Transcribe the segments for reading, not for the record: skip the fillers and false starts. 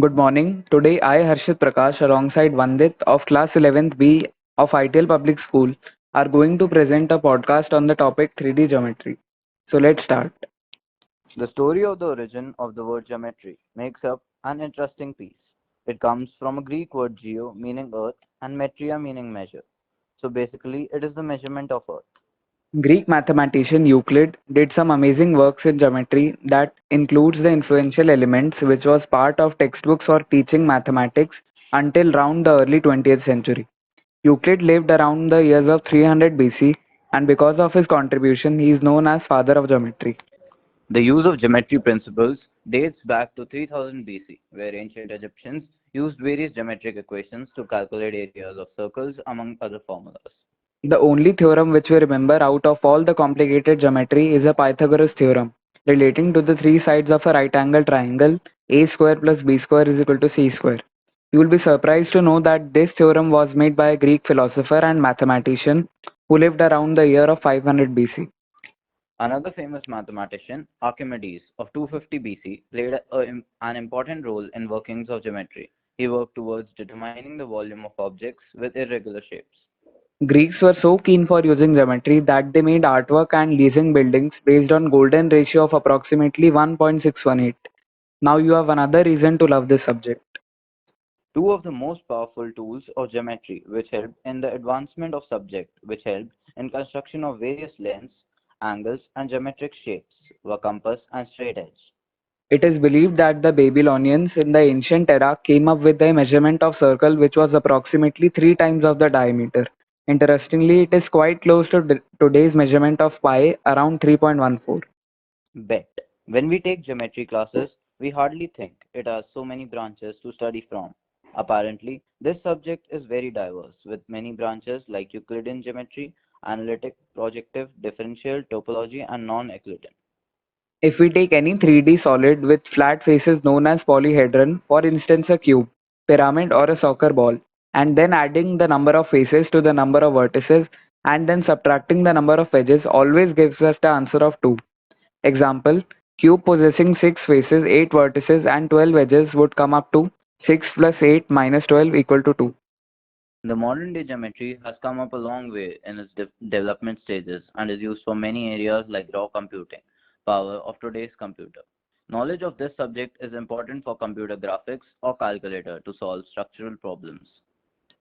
Good morning. Today I, Harshit Prakash, alongside Vandit of Class 11th B of ITL Public School, are going to present a podcast on the topic 3D geometry. So let's start. The story of the origin of the word geometry makes up an interesting piece. It comes from a Greek word geo meaning earth and metria meaning measure. So basically, it is the measurement of earth. Greek mathematician Euclid did some amazing works in geometry that includes the influential elements which was part of textbooks for teaching mathematics until around the early 20th century. Euclid lived around the years of 300 BC, and because of his contribution he is known as father of geometry. The use of geometry principles dates back to 3000 BC, where ancient Egyptians used various geometric equations to calculate areas of circles among other formulas. The only theorem which we remember out of all the complicated geometry is a Pythagoras theorem relating to the three sides of a right angle triangle a square plus b square is equal to c square. You will be surprised to know that this theorem was made by a Greek philosopher and mathematician who lived around the year of 500 BC. Another famous mathematician, Archimedes of 250 BC, played an important role in workings of geometry. He worked towards determining the volume of objects with irregular shapes. Greeks were so keen for using geometry that they made artwork and leasing buildings based on golden ratio of approximately 1.618. Now you have another reason to love this subject. Two of the most powerful tools of geometry which helped in the advancement of subject, which helped in construction of various lengths, angles and geometric shapes were compass and straight edge. It is believed that the Babylonians in the ancient era came up with a measurement of circle which was approximately 3 times of the diameter. Interestingly, it is quite close to today's measurement of pi, around 3.14. Bet. When we take geometry classes, we hardly think it has so many branches to study from. Apparently, this subject is very diverse, with many branches like Euclidean geometry, analytic, projective, differential, topology, and non-Euclidean. If we take any 3D solid with flat faces known as polyhedron, for instance a cube, pyramid or a soccer ball, and then adding the number of faces to the number of vertices and then subtracting the number of edges always gives us the answer of 2. Example, cube possessing 6 faces, 8 vertices and 12 edges would come up to 6 plus 8 minus 12 equal to 2. The modern day geometry has come up a long way in its development stages and is used for many areas like raw computing, power of today's computer. Knowledge of this subject is important for computer graphics or calculator to solve structural problems.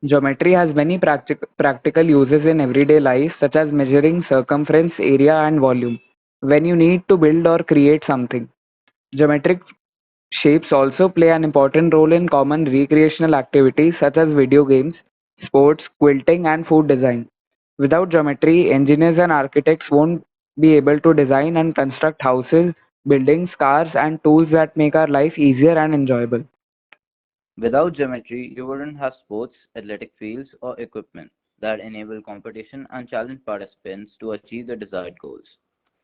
Geometry has many practical uses in everyday life such as measuring circumference, area and volume. When you need to build or create something. Geometric shapes also play an important role in common recreational activities such as video games, sports, quilting, and food design. Without geometry, engineers and architects won't be able to design and construct houses, buildings, cars, and tools that make our life easier and enjoyable. Without geometry, you wouldn't have sports, athletic fields, or equipment that enable competition and challenge participants to achieve the desired goals.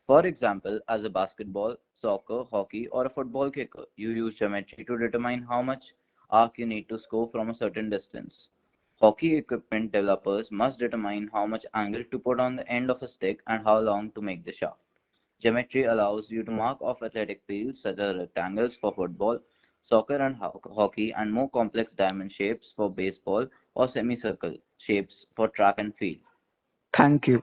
For example, as a basketball, soccer, hockey, or a football kicker, you use geometry to determine how much arc you need to score from a certain distance. Hockey equipment developers must determine how much angle to put on the end of a stick and how long to make the shaft. Geometry allows you to mark off athletic fields such as rectangles for football, soccer and hockey, and more complex diamond shapes for baseball or semicircle shapes for track and field. Thank you.